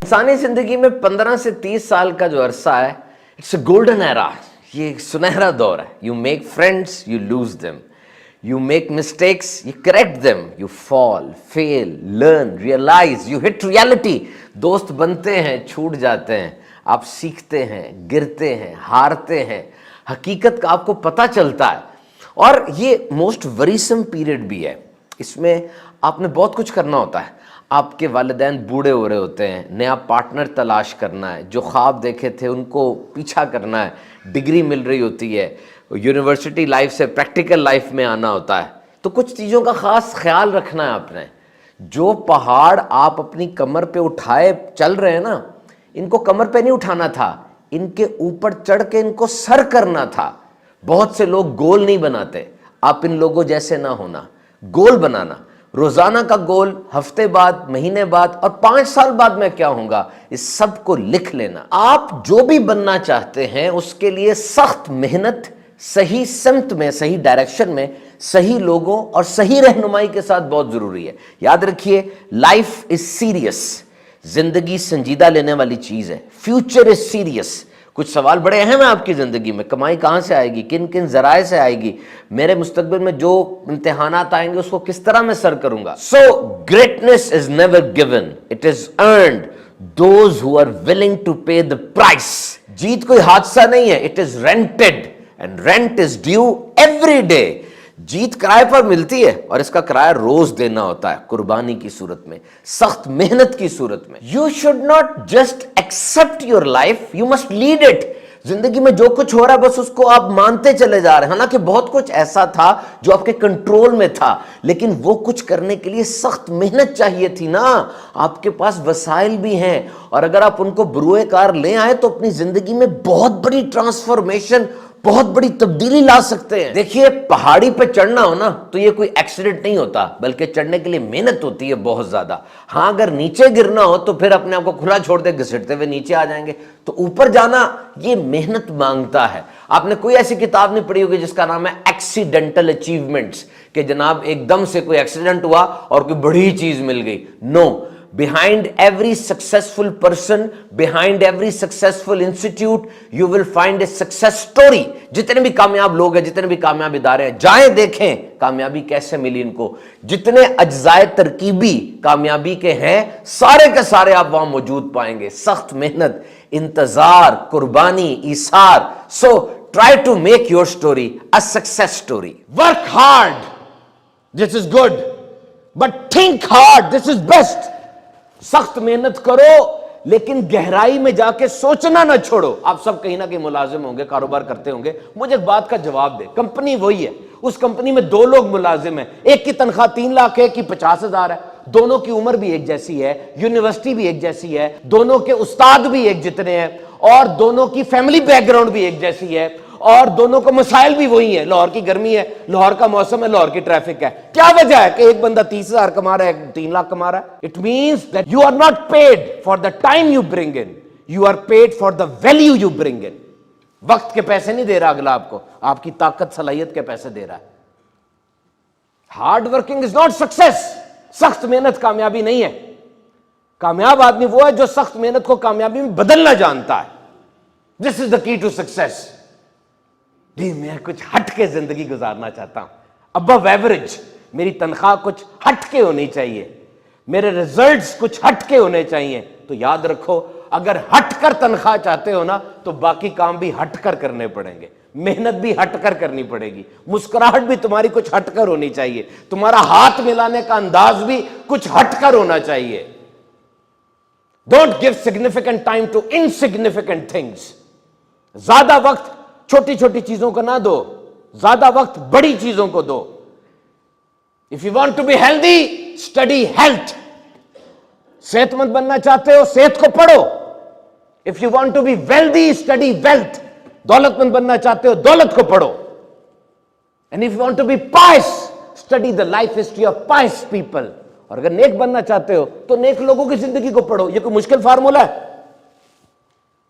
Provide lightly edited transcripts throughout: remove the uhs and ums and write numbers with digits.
इंसानी जिंदगी में 15 से 30 साल का जो अरसा है, इट्स अ गोल्डन एरा। ये एक सुनहरा दौर है। You make friends, you lose them, you make mistakes, you correct them, you fall, fail, learn, realise, you hit reality. दोस्त बनते हैं, छूट जाते हैं, आप सीखते हैं, गिरते हैं, हारते हैं, हकीकत का आपको पता चलता है। और ये मोस्ट वरीसम पीरियड भी है। इसमें आपने बहुत कुछ करना होता है। आपके वालिदैन बूढ़े हो रहे होते हैं, नया पार्टनर तलाश करना है, जो ख्वाब देखे थे उनको पीछा करना है, डिग्री मिल रही होती है, यूनिवर्सिटी लाइफ से प्रैक्टिकल लाइफ में आना होता है। तो कुछ चीज़ों का ख़ास ख्याल रखना है आपने। जो पहाड़ आप अपनी कमर पे उठाए चल रहे हैं ना, इनको कमर पे नहीं उठाना था, इनके ऊपर चढ़ के इनको सर करना था। बहुत से लोग गोल नहीं बनाते, आप इन लोगों जैसे ना होना, गोल बनाना। रोजाना का गोल, हफ्ते बाद, महीने बाद और 5 साल बाद मैं क्या होऊंगा, इस सब को लिख लेना। आप जो भी बनना चाहते हैं उसके लिए सख्त मेहनत, सही सिमत में, सही डायरेक्शन में, सही लोगों और सही रहनुमाई के साथ बहुत जरूरी है। याद रखिए, लाइफ इज सीरियस। जिंदगी संजीदा लेने वाली चीज है। Future is serious. कुछ सवाल बड़े अहम है आपकी जिंदगी में। कमाई कहां से आएगी, किन किन जराए से आएगी, मेरे मुस्तकबिल में जो इम्तिहानात आएंगे उसको किस तरह मैं सर करूंगा। So greatness is never given, it is earned those who are willing to pay the price. जीत कोई हादसा नहीं है, it is rented and rent is due every day. जीत किराए पर मिलती है और इसका किराया रोज देना होता है, कुर्बानी की सूरत में, सख्त मेहनत की सूरत में। You should not just accept your life, you must lead it. जिंदगी में जो कुछ हो रहा है बस उसको आप मानते चले जा रहे हैं। हालांकि बहुत कुछ ऐसा था जो आपके कंट्रोल में था, लेकिन वो कुछ करने के लिए सख्त मेहनत चाहिए थी ना। आपके पास वसाइल भी हैं और अगर आप उनको बरूए कार ले आए तो अपनी जिंदगी में बहुत बड़ी ट्रांसफॉर्मेशन, बहुत बड़ी तब्दीली ला सकते हैं। देखिए, पहाड़ी पे चढ़ना हो ना तो ये कोई एक्सीडेंट नहीं होता, बल्कि चढ़ने के लिए मेहनत होती है बहुत ज्यादा। हाँ, अगर नीचे गिरना हो तो फिर अपने आप को खुला छोड़ दे, घसीटते हुए नीचे आ जाएंगे। तो ऊपर जाना ये मेहनत मांगता है। आपने कोई ऐसी किताब नहीं पढ़ी होगी जिसका नाम है एक्सीडेंटल अचीवमेंट्स, कि जनाब एकदम से कोई एक्सीडेंट हुआ और कोई बड़ी चीज मिल गई। No, behind every successful person, behind every successful institute, you will find a success story। जितने भी कामयाब लोग हैं, जितने भी कामयाब इदारे हैं, जाएं देखें कामयाबी कैसे मिली इनको। जितने अज्जाए तरकीबी कामयाबी के हैं, सारे के सारे आप वहां मौजूद पाएंगे। सख्त मेहनत, इंतजार, कुर्बानी, Hisar. So try to make your story a success story। Work hard, this is good, but think hard, this is best। सख्त मेहनत करो लेकिन गहराई में जाके सोचना ना छोड़ो। आप सब कहीं ना कहीं मुलाजिम होंगे, कारोबार करते होंगे। मुझे एक बात का जवाब दे, कंपनी वही है, उस कंपनी में 2 लोग मुलाजिम हैं, एक की तनख्वाह 3 लाख है, एक की 50,000 है। दोनों की उम्र भी एक जैसी है, यूनिवर्सिटी भी एक जैसी है, दोनों के उस्ताद भी एक जितने हैं और दोनों की फैमिली बैकग्राउंड भी एक जैसी है और दोनों को मसाइल भी वही है। लाहौर की गर्मी है, लाहौर का मौसम है, लाहौर की ट्रैफिक है। क्या वजह है कि एक बंदा 30,000 कमा रहा है, 3 लाख कमा रहा है? It means that you are not paid for the time you bring in, you are paid for the value you bring in. वक्त के पैसे नहीं दे रहा अगला आपको, आपकी ताकत सलाहियत के पैसे दे रहा है। Hard working is not success. सख्त मेहनत कामयाबी नहीं है। कामयाब आदमी वो है जो सख्त मेहनत को कामयाबी में बदलना जानता है। This is the key to success. जी, मैं कुछ हटके जिंदगी गुजारना चाहता हूं, अबव एवरेज। मेरी तनख्वाह कुछ हटके होनी चाहिए, मेरे रिजल्ट्स कुछ हटके होने चाहिए। तो याद रखो, अगर हटकर तनख्वाह चाहते हो ना तो बाकी काम भी हटकर करने पड़ेंगे, मेहनत भी हटकर करनी पड़ेगी, मुस्कुराहट भी तुम्हारी कुछ हटकर होनी चाहिए, तुम्हारा हाथ मिलाने का अंदाज भी कुछ हटकर होना चाहिए। Don't give significant time to insignificant things. ज्यादा वक्त छोटी छोटी चीजों को ना दो, ज्यादा वक्त बड़ी चीजों को दो। If you want to be healthy, study health. सेहतमंद बनना चाहते हो, सेहत को पढ़ो। If you want to be wealthy, study wealth. दौलतमंद बनना चाहते हो, दौलत को पढ़ो। And if you want to be pious, study the life history of pious people. और अगर नेक बनना चाहते हो तो नेक लोगों की जिंदगी को पढ़ो। यह कोई मुश्किल फार्मूला है?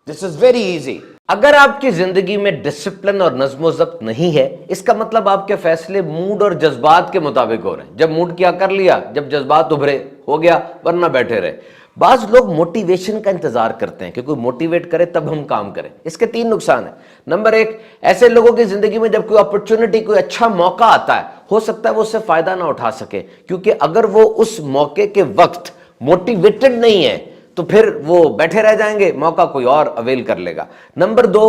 This is very easy. अगर आपकी जिंदगी में डिसिप्लिन और नज्म ज़ब्त नहीं है, इसका मतलब आपके फैसले मूड और जज्बात के मुताबिक हो रहे हैं। जब मूड किया कर लिया, जब जज्बात उभरे हो गया, वरना बैठे रहे। بعض لوگ موٹیویشن کا انتظار کرتے ہیں کہ کوئی موٹیویٹ کرے تب ہم کام کریں. اس کے 3 نقصان ہیں. نمبر 1, ایسے لوگوں کی زندگی میں جب کوئی اپرچونٹی, کوئی اچھا موقع آتا ہے, ہو سکتا ہے وہ اس سے فائدہ نہ اٹھا سکے, کیونکہ اگر وہ اس موقع کے وقت موٹیویٹڈ نہیں ہے تو پھر وہ بیٹھے رہ جائیں گے, موقع کوئی اور اویل کر لے گا. نمبر 2,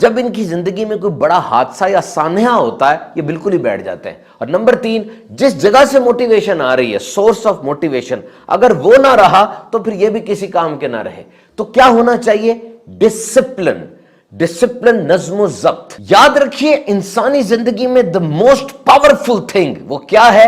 جب ان کی زندگی میں کوئی بڑا حادثہ یا سانحہ ہوتا ہے, یہ بالکل ہی بیٹھ جاتے ہیں. اور نمبر 3, جس جگہ سے موٹیویشن آ رہی ہے, سورس آف موٹیویشن, اگر وہ نہ رہا تو پھر یہ بھی کسی کام کے نہ رہے. تو کیا ہونا چاہیے؟ ڈسپلن. ڈسپلن, نظم و ضبط. یاد رکھیے انسانی زندگی میں the most powerful thing وہ کیا ہے؟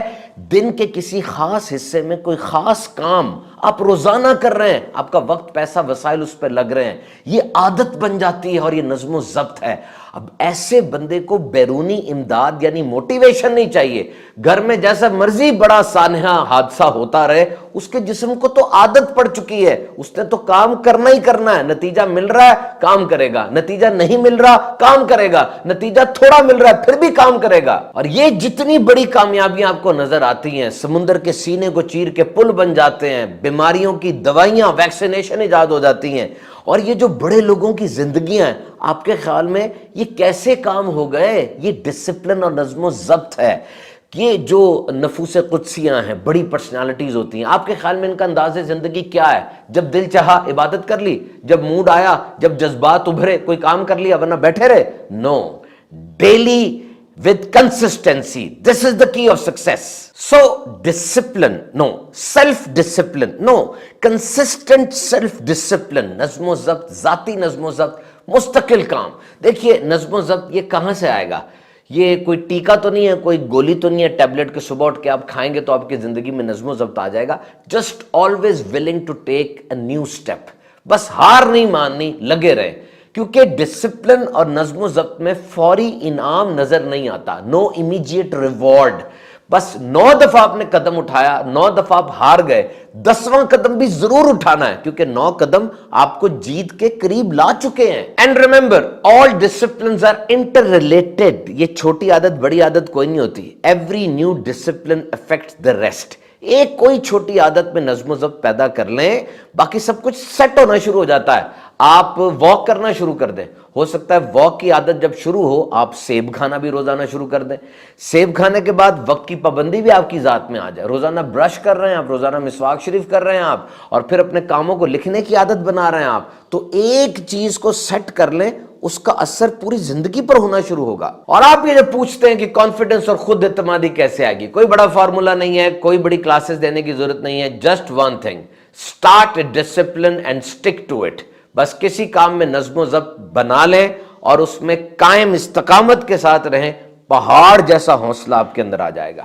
دن کے کسی خاص حصے میں کوئی خاص کام آپ روزانہ کر رہے ہیں, آپ کا وقت, پیسہ, وسائل اس پہ لگ رہے ہیں, یہ عادت بن جاتی ہے اور یہ نظم و ضبط ہے. اب ایسے بندے کو بیرونی امداد یعنی موٹیویشن نہیں چاہیے. گھر میں جیسا مرضی بڑا سانحہ حادثہ ہوتا رہے, اس کے جسم کو تو عادت پڑ چکی ہے, اس نے تو کام کرنا ہی کرنا ہے. نتیجہ مل رہا ہے کام کرے گا, نتیجہ نہیں مل رہا کام کرے گا, نتیجہ تھوڑا مل رہا ہے پھر بھی کام کرے گا. اور یہ جتنی بڑی کامیابیاں آپ کو نظر آتی ہیں, سمندر کے سینے کو چیر کے پل بن جاتے ہیں, بیماریوں کی دوائیاں, ویکسینیشن ایجاد ہو جاتی ہیں, اور یہ جو بڑے لوگوں کی زندگیاں ہیں, آپ کے خیال میں یہ کیسے کام ہو گئے؟ یہ ڈسپلن اور نظم و ضبط ہے. یہ جو نفوس قدسیاں ہیں, بڑی پرسنالٹیز ہوتی ہیں, آپ کے خیال میں ان کا انداز زندگی کیا ہے؟ جب دل چاہا عبادت کر لی, جب موڈ آیا, جب جذبات ابھرے کوئی کام کر لیا, ورنہ بیٹھے رہے؟ No. Daily with consistency, this is the key of success. So discipline, no. Self discipline, no. Consistent self discipline, نظم و ضبط, ذاتی نظم و ضبط, مستقل کام. دیکھیے نظم و ضبط یہ کہاں سے آئے گا؟ یہ کوئی ٹیکا تو نہیں ہے, کوئی گولی تو نہیں ہے ٹیبلٹ کے صبح اٹھ کے آپ کھائیں گے تو آپ کی زندگی میں نظم و ضبط آ جائے گا. Just always willing to take a new step. بس ہار نہیں ماننی, لگے رہے, کیونکہ ڈسپلن اور نظم و ضبط میں فوری انعام نظر نہیں آتا. نو امیجیٹ ریوارڈ. بس 9 دفعہ آپ نے قدم اٹھایا, 9 دفعہ آپ ہار گئے, 10واں قدم بھی ضرور اٹھانا ہے, کیونکہ 9 قدم آپ کو جیت کے قریب لا چکے ہیں. And remember, all disciplines are interrelated. یہ چھوٹی عادت بڑی عادت کوئی نہیں ہوتی. Every new discipline affects the rest. ایک کوئی چھوٹی عادت میں نظم و ضبط پیدا کر لیں, باقی سب کچھ سیٹ ہونا شروع ہو جاتا ہے. آپ واک کرنا شروع کر دیں, ہو سکتا ہے واک کی عادت جب شروع ہو آپ سیب کھانا بھی روزانہ شروع کر دیں. سیب کھانے کے بعد وقت کی پابندی بھی آپ کی ذات میں آ جائے. روزانہ برش کر رہے ہیں آپ, روزانہ مسواک شریف کر رہے ہیں آپ, اور پھر اپنے کاموں کو لکھنے کی عادت بنا رہے ہیں آپ, تو ایک چیز کو سیٹ کر لیں, اس کا اثر پوری زندگی پر ہونا شروع ہوگا. اور آپ یہ جو پوچھتے ہیں کہ کانفیڈنس اور خود اعتمادی کیسے آئے گی, کوئی بڑا فارمولا نہیں ہے, کوئی بڑی کلاسز دینے کی ضرورت نہیں ہے. Just one thing, start a discipline and stick to it. بس کسی کام میں نظم و ضبط بنا لیں اور اس میں قائم استقامت کے ساتھ رہیں, پہاڑ جیسا حوصلہ آپ کے اندر آ جائے گا.